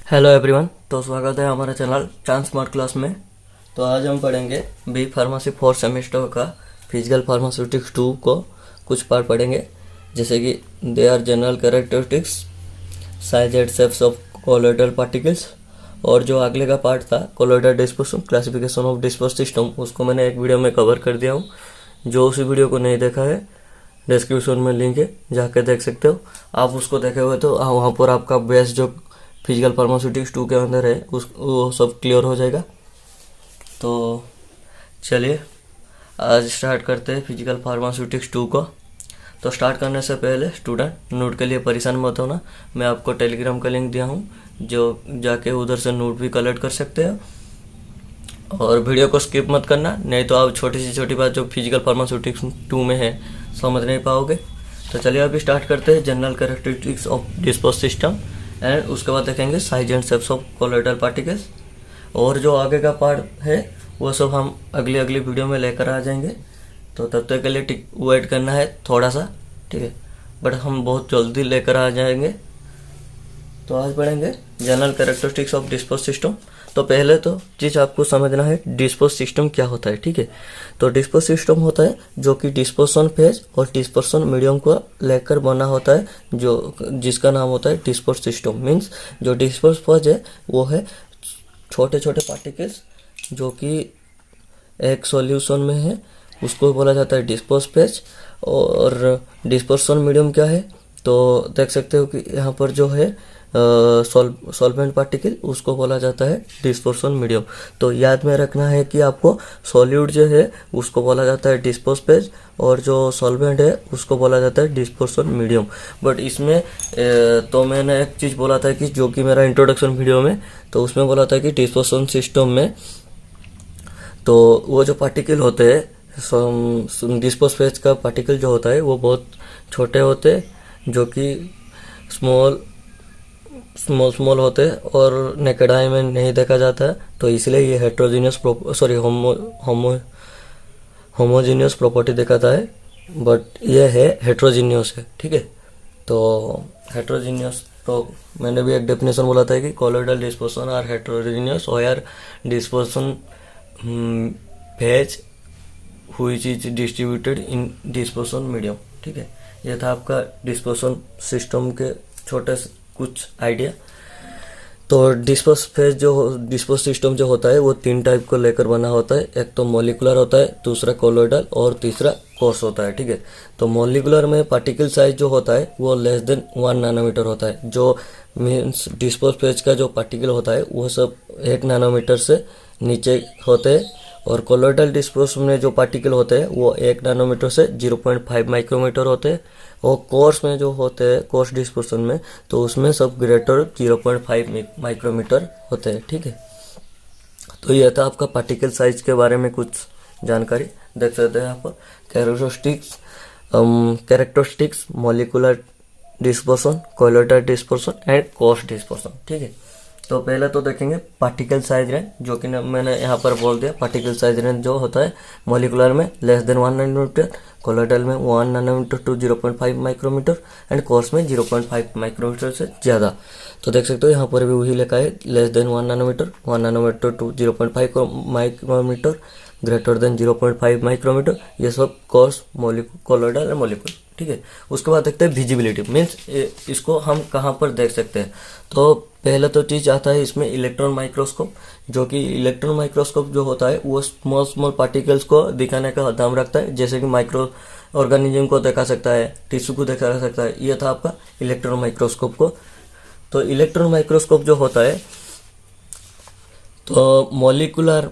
Hello everyone. तो स्वागत है हमारे चैनल चांस स्मार्ट क्लास में। तो आज हम पढ़ेंगे बी फार्मेसी फोर्थ सेमेस्टर का फिजिकल फार्मास्यूटिक्स 2 को कुछ पार्ट पढ़ेंगे, जैसे कि they are general characteristics, size and shapes of colloidal particles. और जो अगले का पार्ट था colloidal dispersion, classification of disperse system, उसको मैंने एक वीडियो में कवर कर दिया हूँ। जो उसी वीडियो को नहीं देखा है, डिस्क्रिप्शन में लिंक है, जाके देख सकते हो। आप उसको देखे हुए तो वहाँ पर आपका बेस जो फिजिकल फार्मास्यूटिक्स 2 के अंदर है वो सब क्लियर हो जाएगा। तो चलिए आज स्टार्ट करते हैं फिजिकल फार्मास्यूटिक्स 2 को। तो स्टार्ट करने से पहले स्टूडेंट नोट के लिए परेशान मत होना। मैं आपको टेलीग्राम का लिंक दिया हूँ, जो जाके उधर से नोट भी कलेक्ट कर सकते हैं। और वीडियो को स्किप मत करना, नहीं तो आप छोटी से छोटी बात जो फिजिकल फार्मास्यूटिक्स 2 में है समझ नहीं पाओगे। तो चलिए अभी स्टार्ट करते हैं general characteristics of disperse system, and उसके बाद देखेंगे size and shapes of colloidal particles. और जो आगे का पार्ट है वो सब हम अगली वीडियो में लेकर आ जाएंगे। तो तब तक के लिए वेट करना है थोड़ा सा, ठीक है, बट हम बहुत जल्दी लेकर आ जाएंगे। तो आज पढ़ेंगे general characteristics of disperse system. तो पहले तो चीज़ आपको समझना है डिस्पर्स सिस्टम क्या होता है, ठीक है। तो डिस्पर्स सिस्टम होता है जो कि डिस्पर्सन फेज और डिस्पर्सन मीडियम को लेकर बना होता है, जो जिसका नाम होता है डिस्पर्स सिस्टम। मीन्स जो डिस्पर्स फेज है वो है छोटे छोटे पार्टिकल्स जो कि एक सॉल्यूशन में है, उसको बोला जाता है डिस्पर्स फेज। और डिस्पर्सन मीडियम क्या है, तो देख सकते हो कि यहाँ पर जो है सॉल्वेंट पार्टिकल, उसको बोला जाता है डिस्पर्सन मीडियम। तो याद में रखना है कि आपको सॉल्यूट जो है उसको बोला जाता है डिस्पर्स फेज, और जो सॉल्वेंट है उसको बोला जाता है डिस्पर्सन मीडियम। बट इसमें तो मैंने एक चीज़ बोला था कि जो कि मेरा इंट्रोडक्शन वीडियो में, तो उसमें बोला था कि डिस्पर्सन सिस्टम में तो वो जो पार्टिकल होते हैं डिस्पर्स फेज का पार्टिकल जो होता है वो बहुत छोटे होते हैं, जो कि स्मॉल होते हैं और नेकेड आई में नहीं देखा जाता है। तो इसलिए ये हेट्रोजीनियस होमोजीनियस प्रॉपर्टी दिखाता है, बट ये है हेट्रोजीनियस है, ठीक है। तो हेट्रोजीनियस, तो मैंने भी एक डेफिनेशन बोला था कि कोलोइडल डिस्पर्सन आर हेट्रोजीनियस और dispersion phase which is distributed in dispersion medium, ठीक है। ये था आपका डिस्पर्सन सिस्टम के छोटे कुछ आइडिया। तो डिस्पर्स सिस्टम जो होता है वो 3 टाइप को लेकर बना होता है। एक तो मॉलिकुलर होता है, दूसरा कोलोइडल और तीसरा कोर्स होता है, ठीक है। तो मॉलिकुलर में पार्टिकल साइज जो होता है वो लेस देन 1 नैनोमीटर होता है। जो मीन्स डिस्पर्स फेज का जो पार्टिकल होता है वो सब 1 नैनोमीटर से नीचे होते हैं। और कोलोइडल डिस्पर्स में जो पार्टिकल होते हैं वो 1 नैनोमीटर से 0.5 माइक्रोमीटर होते हैं। और कोर्स में जो होते हैं, कोर्स डिस्पर्सन में, तो उसमें सब ग्रेटर 0.5 माइक्रोमीटर होते हैं, ठीक है। तो यह था आपका पार्टिकल साइज के बारे में कुछ जानकारी। देख सकते हैं आप characteristics molecular dispersion, colloidal dispersion and course dispersion, ठीक है। तो पहले तो देखेंगे पार्टिकल साइज रेंज, जो कि मैंने यहाँ पर बोल दिया। पार्टिकल साइज रेंज जो होता है मॉलिकुलर में लेस देन 1 नैनोमीटर, कोलोइडल में 1 nanometre to 0.5 micrometre and coarse में 0.5 माइक्रोमीटर से ज़्यादा। तो देख सकते हो यहाँ पर भी वही लिखा है, less than 1 nanometre to 0.5 micrometre, greater than 0.5 micrometre. ये सब कोर्स कोलोइडल और मॉलिक्यूल, ठीक है। उसके बाद देखते हैं विजिबिलिटी, मीन्स इसको हम कहाँ पर देख सकते हैं। तो पहले तो चीज आता है इसमें इलेक्ट्रॉन माइक्रोस्कोप, जो कि इलेक्ट्रॉन माइक्रोस्कोप जो होता है वो स्मॉल पार्टिकल्स को दिखाने का दाम रखता है, जैसे कि माइक्रो ऑर्गेनिज्म को दिखा सकता है, टिश्यू को दिखा सकता है। ये था आपका इलेक्ट्रॉन माइक्रोस्कोप को। तो इलेक्ट्रॉन माइक्रोस्कोप जो होता है, तो मॉलिकुलर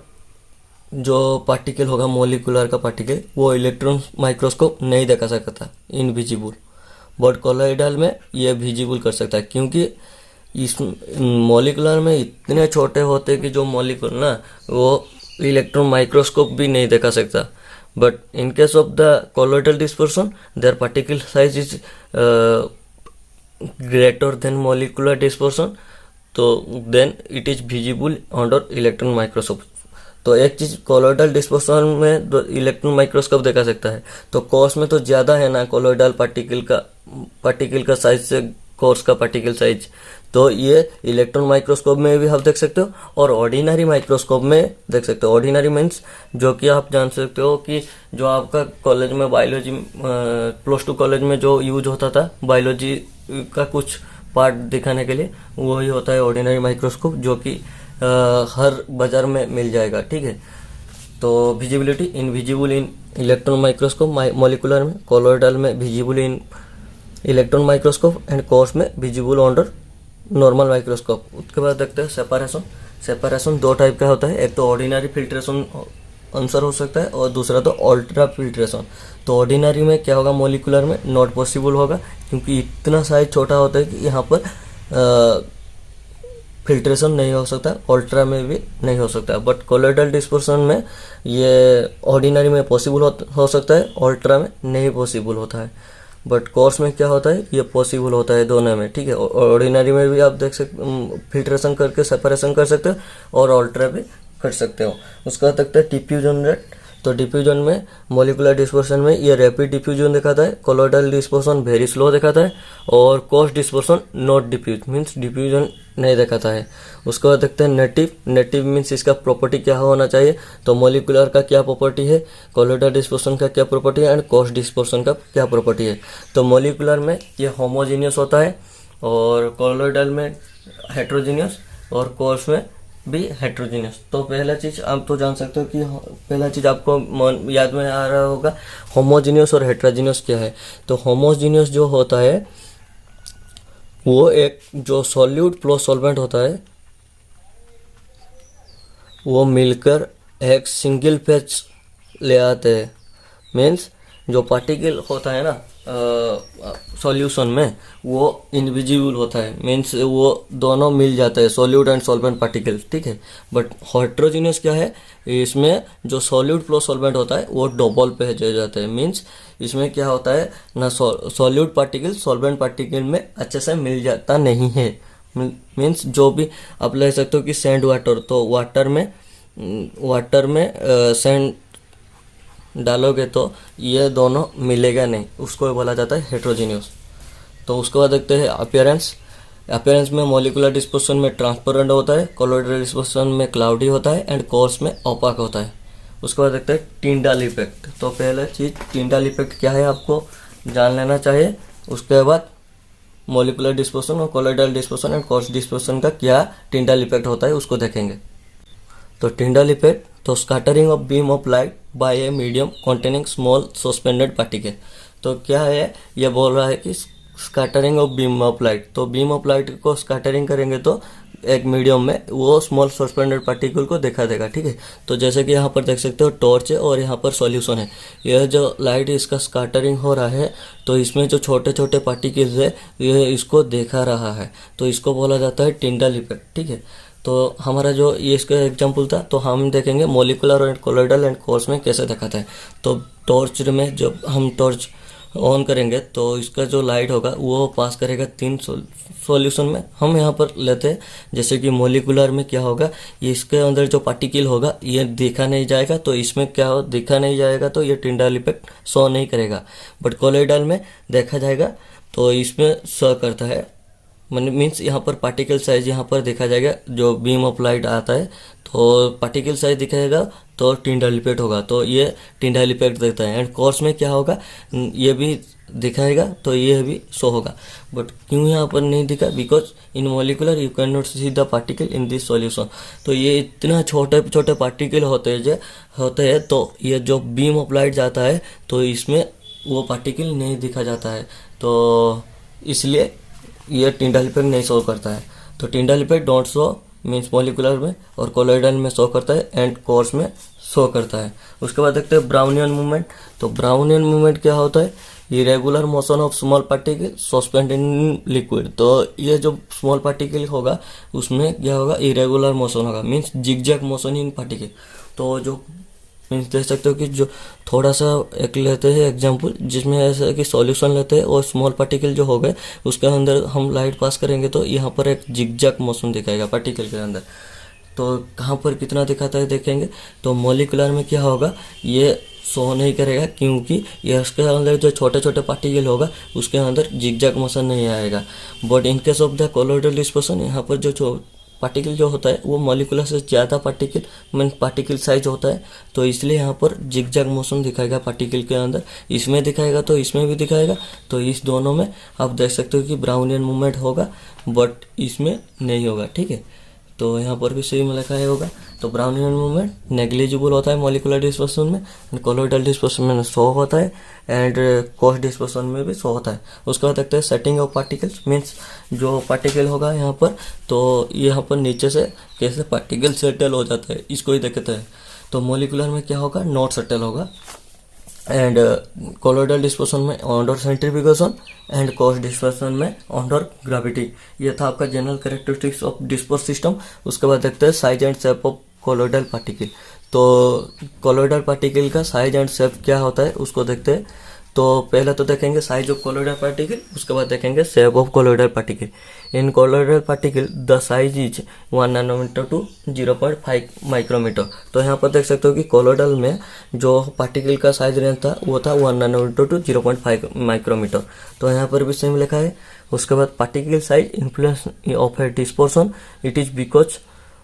जो पार्टिकल होगा, मॉलिकुलर का पार्टिकल, वो इलेक्ट्रॉन माइक्रोस्कोप नहीं दिखा सकता, इनविजिबल। बट कोलोइडल में ये विजिबल कर सकता है, क्योंकि इस मॉलिकुलर में इतने छोटे होते कि जो मॉलिक्यूल ना वो इलेक्ट्रॉन माइक्रोस्कोप भी नहीं देखा सकता। But in case of the colloidal dispersion their particle size is greater than molecular dispersion, तो then it is visible under electron microscope. तो एक चीज कोलोइडल डिस्पर्सन में इलेक्ट्रॉन माइक्रोस्कोप देखा सकता है, तो कोर्स में तो ज्यादा है ना कोलोइडल पार्टिकल का साइज से कोर्स का पार्टिकल साइज। तो ये इलेक्ट्रॉन माइक्रोस्कोप में भी आप देख सकते हो और ऑर्डिनरी माइक्रोस्कोप में देख सकते हो। ऑर्डिनरी मीन्स जो कि आप जान सकते हो कि जो आपका कॉलेज में बायोलॉजी +2 कॉलेज में जो यूज होता था बायोलॉजी का कुछ पार्ट दिखाने के लिए, वही होता है ऑर्डिनरी माइक्रोस्कोप, जो कि हर बाजार में मिल जाएगा, ठीक है। तो विजिबिलिटी इनविजिबल इन इलेक्ट्रॉन माइक्रोस्कोप, मॉलिक्यूलर में, कोलोइडल में visible in electron microscope and coarse में विजिबल अंडर नॉर्मल माइक्रोस्कोप। उसके बाद देखते हैं सेपरेशन। सेपरेशन 2 टाइप का होता है, एक तो ऑर्डिनरी फिल्ट्रेशन आंसर हो सकता है और दूसरा तो अल्ट्रा फिल्ट्रेशन। तो ऑर्डिनरी में क्या होगा, मॉलिक्यूलर में नॉट पॉसिबल होगा क्योंकि इतना साइज छोटा होता है कि यहाँ पर फिल्ट्रेशन नहीं हो सकता, अल्ट्रा में भी नहीं हो सकता। बट कोलोइडल डिस्पर्सन में ये ऑर्डिनरी में पॉसिबल हो सकता है, अल्ट्रा में नहीं पॉसिबल होता है। बट कोर्स में क्या होता है, ये पॉसिबल होता है दोनों में, ठीक है। ऑर्डिनरी में भी आप देख सकते फिल्ट्रेशन करके सेपरेशन कर सकते हो और अल्ट्रा भी कर सकते हो। उसका देखते हैं डिफ्यूजन रेट। तो डिफ्यूजन में मॉलिक्यूलर डिस्पर्सन में ये रैपिड डिफ्यूजन दिखाता है, कोलोइडल डिस्पर्सन वेरी स्लो दिखाता है और coarse dispersion not diffuse means diffusion नहीं दिखाता है। उसके बाद देखते हैं नेटिव। नेटिव मीन्स इसका प्रॉपर्टी क्या होना चाहिए, तो मॉलिक्यूलर का क्या प्रॉपर्टी है, कोलोइडल डिस्पर्सन का क्या प्रॉपर्टी है एंड कोर्स डिस्पर्सन का क्या प्रॉपर्टी है। तो मॉलिक्यूलर में ये होमोजीनियस होता है और कोलोइडल में हेट्रोजीनियस और कोर्स में भी हेट्रोजीनियस। तो पहला चीज आप तो जान सकते हो कि पहला चीज आपको याद में आ रहा होगा होमोजीनियस और हेट्रोजीनियस क्या है। तो होमोजीनियस जो होता है वो एक जो सॉल्यूट प्लस सॉल्वेंट होता है वो मिलकर एक सिंगल फेज ले आते हैं। मीन्स जो पार्टिकल होता है ना सॉल्यूशन में वो इनविजिबल होता है, मीन्स वो दोनों मिल जाते हैं सॉल्यूट एंड सॉल्वेंट पार्टिकल, ठीक है। बट हेट्रोजीनियस क्या है, इसमें जो सॉल्यूट प्लस सॉल्वेंट होता है वो डबल पे जाते हैं। मीन्स इसमें क्या होता है ना, सॉल्यूट पार्टिकल सॉल्वेंट पार्टिकल में अच्छे से मिल जाता नहीं है। मीन्स जो भी आप ले सकते हो कि सैंड वाटर, तो वाटर में सैंड डालोगे तो ये दोनों मिलेगा नहीं, उसको बोला जाता है हेट्रोजीनियस। तो उसके बाद देखते हैं अपीयरेंस। अपीयरेंस में मॉलिक्यूलर डिस्पर्सन में ट्रांसपेरेंट होता है, कोलोइडल डिस्पर्सन में क्लाउडी होता है एंड कोर्स में ओपाक होता है। उसके बाद देखते हैं टिंडाल इफेक्ट। तो पहले चीज टिंडाल इफेक्ट क्या है आपको जान लेना चाहिए। उसके बाद मॉलिक्यूलर डिस्पर्सन और colloidal dispersion and course dispersion का क्या टिंडाल इफेक्ट होता है उसको देखेंगे। तो टिंडाल इफेक्ट, तो scattering of beam of light by a medium containing small suspended particle. तो क्या है, ये बोल रहा है कि scattering of beam of light, तो बीम ऑफ लाइट को स्कैटरिंग करेंगे तो एक मीडियम में वो स्मॉल सस्पेंडेड पार्टिकल को दिखा देगा, ठीक है। तो जैसे कि यहाँ पर देख सकते हो टॉर्च है और यहाँ पर सॉल्यूशन है। यह जो लाइट इसका स्कैटरिंग हो रहा है तो इसमें जो छोटे छोटे पार्टिकल्स है ये इसको देखा रहा है, तो इसको बोला जाता है टिंडाल इफेक्ट, ठीक है। तो हमारा जो ये इसका एग्जाम्पल था, तो हम देखेंगे molecular and colloidal and coarse में कैसे दिखाता है। तो टॉर्च में जब हम टॉर्च ऑन करेंगे तो इसका जो लाइट होगा वो पास करेगा 3 सॉल्यूशन में। हम यहाँ पर लेते हैं जैसे कि मॉलिक्यूलर में क्या होगा, ये इसके अंदर जो पार्टिकल होगा ये देखा नहीं जाएगा, तो इसमें क्या हो देखा नहीं जाएगा तो ये टिंडाल इफेक्ट शो नहीं करेगा। बट कोलोइडल में देखा जाएगा तो इसमें शो करता है, मीन्स यहाँ पर पार्टिकल साइज यहाँ पर देखा जाएगा, जो बीम ऑफ लाइट आता है तो पार्टिकल साइज दिखाएगा तो टिंडाल इफेक्ट होगा, तो ये टिंडाल इफेक्ट देखता है। एंड कोर्स में क्या होगा, ये भी दिखाएगा तो ये भी शो होगा। बट क्यों यहाँ पर नहीं दिखा, because in molecular you can not see the particle in this solution. तो ये इतना छोटे छोटे पार्टिकल होते हैं तो ये जो बीम ऑफ लाइट जाता है तो इसमें वो पार्टिकल नहीं दिखा जाता है, तो इसलिए ये टिंडाल इफेक्ट नहीं शो करता है। तो Tyndall effect don't show means molecular में और कोलोइडल में शो करता है एंड कोर्स में शो करता है। उसके बाद देखते हैं ब्राउनियन मूवमेंट। तो ब्राउनियन मूवमेंट क्या होता है, irregular motion of small particle suspend in liquid. तो ये जो स्मॉल पार्टिकल होगा उसमें क्या होगा, इरेगुलर मोशन होगा, means zigzag motion in particle. तो जो मीन्स देख सकते हो कि जो थोड़ा सा एक लेते हैं एग्जांपल, जिसमें ऐसा कि सॉल्यूशन लेते हैं और स्मॉल पार्टिकल जो हो गए उसके अंदर हम लाइट पास करेंगे तो यहाँ पर एक जिगजैग मोशन दिखाएगा पार्टिकल के अंदर। तो कहाँ पर कितना दिखाता है देखेंगे। तो मॉलिक्यूलर में क्या होगा, ये शो नहीं करेगा, क्योंकि ये उसके अंदर जो छोटे छोटे पार्टिकल होगा उसके अंदर जिगजैग मोशन नहीं आएगा। But in case of the colloidal dispersion, यहाँ पर जो पार्टिकल जो होता है वो मॉलिक्यूलर से ज़्यादा पार्टिकल मीन पार्टिकल साइज होता है, तो इसलिए यहाँ पर जिगजैग मोशन दिखाएगा पार्टिकल के अंदर। इसमें दिखाएगा तो इसमें भी दिखाएगा, तो इस दोनों में आप देख सकते हो कि ब्राउनियन मूवमेंट होगा, बट इसमें नहीं होगा। ठीक है, तो यहाँ पर भी सेम लिखा है होगा। तो ब्राउनियन मूवमेंट नेग्लिजिबल होता है मॉलिकुलर डिस्पर्सन में, एंड कोलोइडल डिस्पर्सन में शो होता है, एंड कोस्ट डिस्पर्सन में भी शो होता है। उसके बाद देखते हैं सेटिंग ऑफ पार्टिकल्स, मीन्स जो पार्टिकल होगा यहाँ पर, तो यहाँ पर नीचे से कैसे पार्टिकल सेटल हो जाता है इसको ही देखते हैं। तो मॉलिकुलर में क्या होगा, नॉट सेटल होगा, एंड कोलोइडल डिस्पर्सन में अंडर सेंट्रीफ्यूगेशन, एंड कोस्ट डिस्पर्सन में अंडर ग्रेविटी। ये था आपका general characteristics of disperse system. उसके बाद देखते हैं size and shape of colloidal particle. तो कोलोइडल पार्टिकल का साइज एंड शेप क्या होता है उसको देखते हैं। तो पहले तो देखेंगे साइज ऑफ कोलोइडल पार्टिकल, उसके बाद देखेंगे shape of colloidal particle. In colloidal particle the size is 1 nanometre to 0.5 micrometre. तो यहाँ पर देख सकते हो कि कोलोइडल में जो पार्टिकल का साइज रेंज था वो था 1 नैनोमीटर टू 0.5 माइक्रोमीटर। तो यहाँ पर भी सेम लिखा है। उसके बाद particle size influence of a dispersion, it is because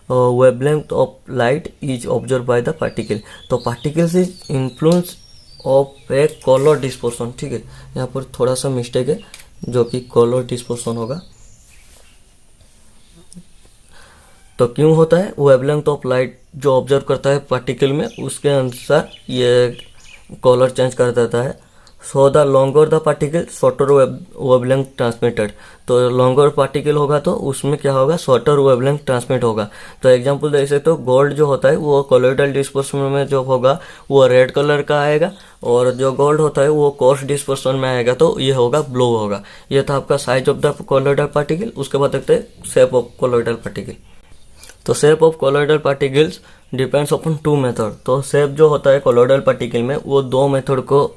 wavelength of light is observe by the particle. तो particles is influence of a colour dispersion. ठीक है, यहाँ पर थोड़ा सा मिस्टेक है जो कि कलर डिस्पर्सन होगा। तो क्यों होता है, वेवलेंथ ऑफ लाइट जो ऑब्जर्व करता है पार्टिकल में उसके अनुसार ये कलर चेंज कर देता है। So the longer the particle shorter wavelength transmitted. तो लॉन्गर पार्टिकल होगा तो उसमें क्या होगा, शॉर्टर वेवलेंथ ट्रांसमिट होगा। तो एग्जांपल देख सकते हो, गोल्ड जो होता है वो कोलोइडल डिस्पर्सन में जो होगा वो रेड कलर का आएगा, और जो गोल्ड होता है वो कोस्ट डिस्पर्सन में आएगा तो ये होगा ब्लू होगा। ये था आपका size of the colloidal particle. उसके बाद देखते हैं शेप ऑफ कोलोइडल पार्टिकल। तो shape of colloidal particles depends upon 2 method. तो शेप जो होता है कोलोइडल पार्टिकल में वो 2 मेथड को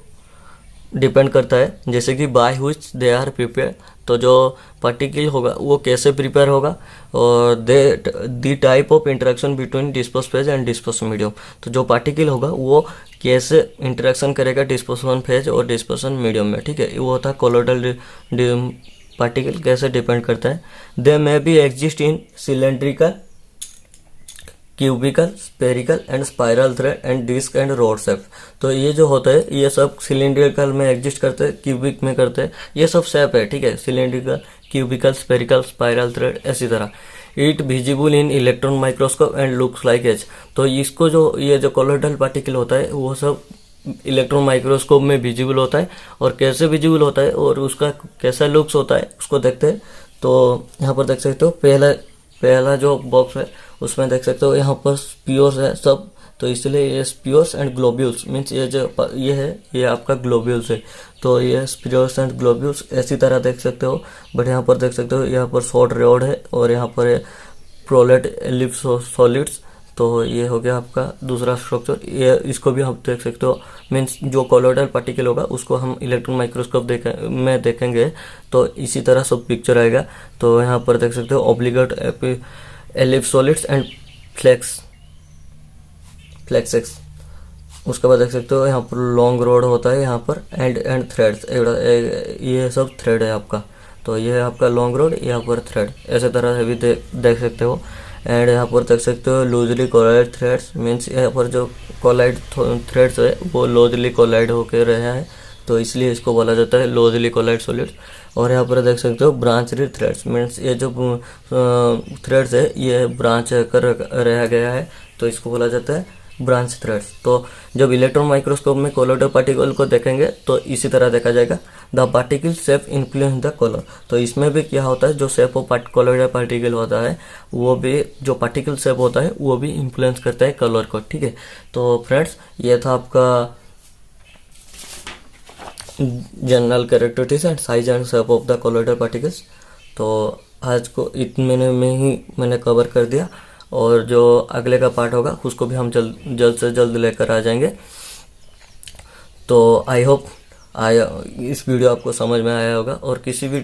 डिपेंड करता है, जैसे कि by which they are prepare. तो जो पार्टिकल होगा वो कैसे प्रिपेयर होगा, और the type of interaction between disperse phase and disperse medium. तो जो पार्टिकल होगा वो कैसे इंटरेक्शन करेगा डिस्पर्सन फेज और डिस्पर्सन मीडियम में। ठीक है, वो होता है कोलोइडल पार्टिकल कैसे डिपेंड करता है। They may be exist in cylindrical, cubical, spherical and spiral thread and disc and rod shape. तो ये जो होता है ये सब सिलेंड्रिकल में एग्जिस्ट करते हैं, क्यूबिक में करते हैं, ये सब शेप है। ठीक है, cylindrical, cubical, spherical, spiral thread, ऐसी तरह। It visible in electron microscope and looks like as. तो इसको जो ये जो कोलोइडल पार्टिकल होता है वो सब इलेक्ट्रॉन माइक्रोस्कोप में विजिबल होता है, और कैसे विजिबल होता है और उसका कैसा लुक्स होता है उसको देखते हैं। तो यहाँ पर देख सकते हो पहला जो बॉक्स है उसमें देख सकते हो यहाँ पर स्पियर्स है सब। तो इसलिए ये स्पियर्स एंड ग्लोब्यूल्स मीन्स ये जो ये है ये आपका ग्लोब्यूल्स है। तो ये स्पियर्स एंड ग्लोब्यूल्स ऐसी तरह देख सकते हो। बट यहाँ पर देख सकते हो यहाँ पर शॉर्ट रॉड है, और यहाँ पर है प्रोलेट एलिप्स सॉलिड्स। तो ये हो गया आपका दूसरा स्ट्रक्चर। ये इसको भी हम देख सकते हो, मीन्स जो कोलोइडल पार्टिकल होगा उसको हम इलेक्ट्रॉन माइक्रोस्कोप में देखेंगे तो इसी तरह सब पिक्चर आएगा। तो यहाँ पर देख सकते हो ऑब्लिगेट एलिप्स सॉलिड्स एंड फ्लेक्सेक्स। उसके बाद देख सकते हो यहाँ पर लॉन्ग रोड होता है यहाँ पर, एंड थ्रेड्स, ये सब थ्रेड है आपका। तो ये है आपका लॉन्ग रोड, यहाँ पर थ्रेड, ऐसे तरह से भी देख सकते हो। एंड यहाँ पर देख सकते हो लूजली कोलाइड थ्रेड्स, मीन्स यहाँ पर जो कोलाइड थ्रेड्स है वो लूजली कोलाइड होकर रहा है, तो इसलिए इसको बोला जाता है लूजली कोलाइड सॉलिड्स। और यहाँ पर देख सकते हो ब्रांच थ्रेड्स, मीन्स ये जो थ्रेड्स है ये ब्रांच कर रह गया है, तो इसको बोला जाता है ब्रांच थ्रेड्स। तो जब इलेक्ट्रॉन माइक्रोस्कोप में कोलोइडल पार्टिकल को देखेंगे तो इसी तरह देखा जाएगा। The particle shape influence the colour. तो इसमें भी क्या होता है, जो शेप ऑफ कोलोइडल पार्टिकल होता है वो भी, जो पार्टिकल शेप होता है वो भी इन्फ्लुएंस करता है कलर को। ठीक है, तो फ्रेंड्स ये था आपका general characteristics and size and shape of the colloidal particles. तो आज को इतने में ही मैंने कवर कर दिया, और जो अगले का पार्ट होगा उसको भी हम जल्द से जल्द लेकर आ जाएंगे। तो आई होप इस वीडियो आपको समझ में आया होगा, और किसी भी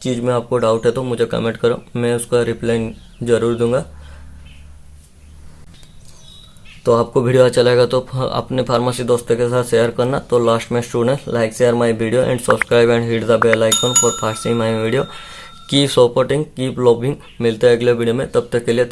चीज़ में आपको डाउट है तो मुझे कमेंट करो, मैं उसका रिप्लाई ज़रूर दूंगा। तो आपको वीडियो अच्छा लगेगा तो अपने फार्मेसी दोस्तों के साथ शेयर करना। तो लास्ट में student like share my video and subscribe and hit the bell icon for fast seeing my video. Keep supporting, keep loving. मिलते हैं अगले वीडियो में, तब तक के लिए